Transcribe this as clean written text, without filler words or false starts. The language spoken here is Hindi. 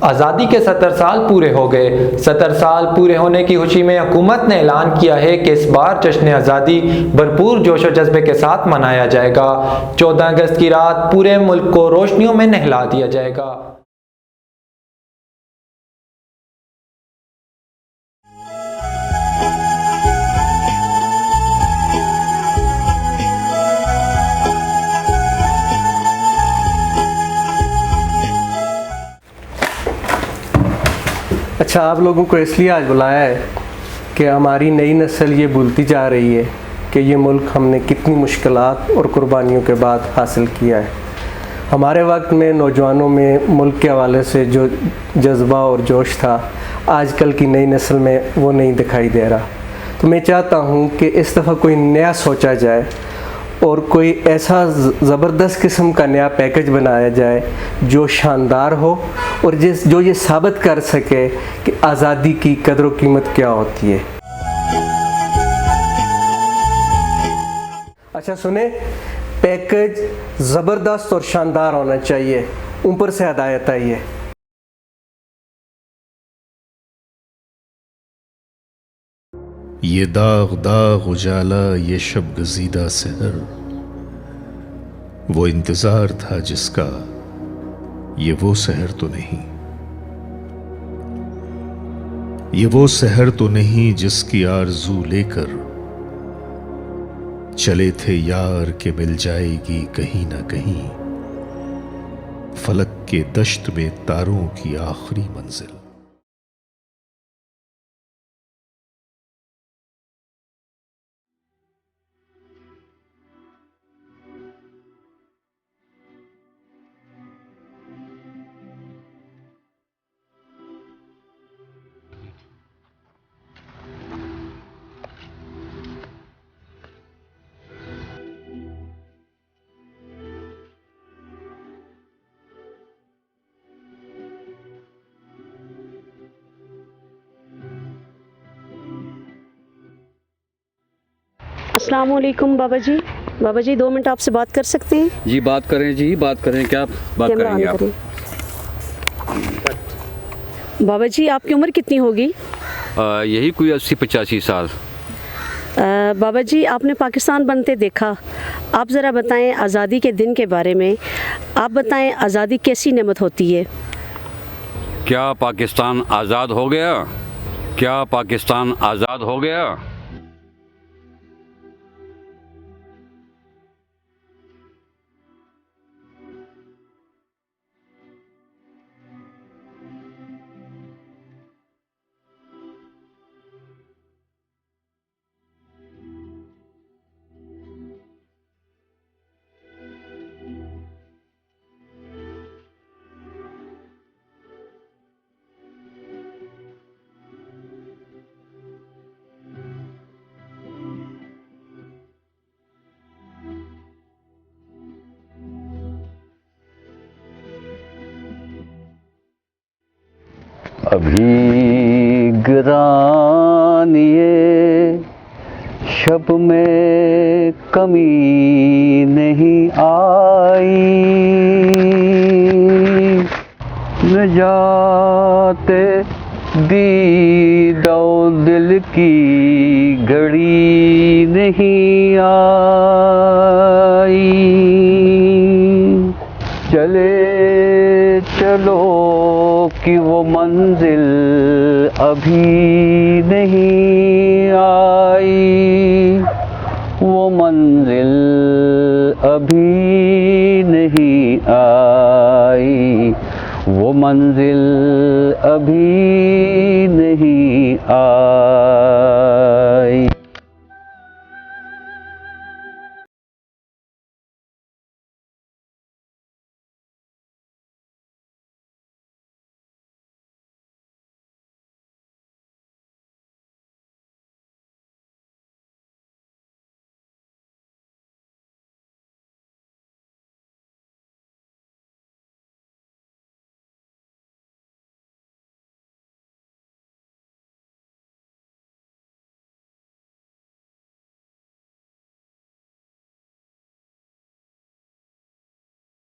आज़ादी के 70 साल पूरे हो गए। 70 साल पूरे होने की खुशी में हुकूमत ने ऐलान किया है कि इस बार जश्न आज़ादी भरपूर जोश व जज्बे के साथ मनाया जाएगा। 14 अगस्त की रात पूरे मुल्क को रोशनियों में नहला दिया जाएगा। अच्छा, आप लोगों को इसलिए आज बुलाया है कि हमारी नई नस्ल ये भूलती जा रही है कि ये मुल्क हमने कितनी मुश्किलात और कुर्बानियों के बाद हासिल किया है। हमारे वक्त में नौजवानों में मुल्क के हवाले से जो जज्बा और जोश था, आजकल की नई नस्ल में वो नहीं दिखाई दे रहा। तो मैं चाहता हूँ कि इस दफ़ा कोई नया सोचा जाए और कोई ऐसा ज़बरदस्त किस्म का नया पैकेज बनाया जाए जो शानदार हो और जो ये साबित कर सके कि आज़ादी की कदर व कीमत क्या होती है। अच्छा सुने, पैकेज ज़बरदस्त और शानदार होना चाहिए, ऊपर से हदायत आई है। ये दाग दाग उजाला, ये शब गजीदा सहर, वो इंतजार था जिसका, ये वो सहर तो नहीं। ये वो सहर तो नहीं जिसकी आरज़ू लेकर चले थे यार के मिल जाएगी कहीं ना कहीं, फलक के दश्त में तारों की आखिरी मंजिल। अस्सलाम वालेकुम बाबा जी। बाबा जी 2 मिनट आपसे बात कर सकते हैं? जी बात करें, जी बात करें, क्या बात करेंगे आप? बाबा जी आपकी उम्र कितनी होगी? यही कोई 80-85 साल। बाबा जी आपने पाकिस्तान बनते देखा, आप ज़रा बताएं आज़ादी के दिन के बारे में। आप बताएं आज़ादी कैसी नेमत होती है? क्या पाकिस्तान आज़ाद हो गया? क्या पाकिस्तान आज़ाद हो गया? अभी गिरानिए शब में कमी नहीं आई, न जाते दीदो दिल की घड़ी नहीं आई। चले चलो कि वो मंजिल अभी नहीं आई, वो मंजिल अभी नहीं आई, वो मंजिल अभी नहीं आई।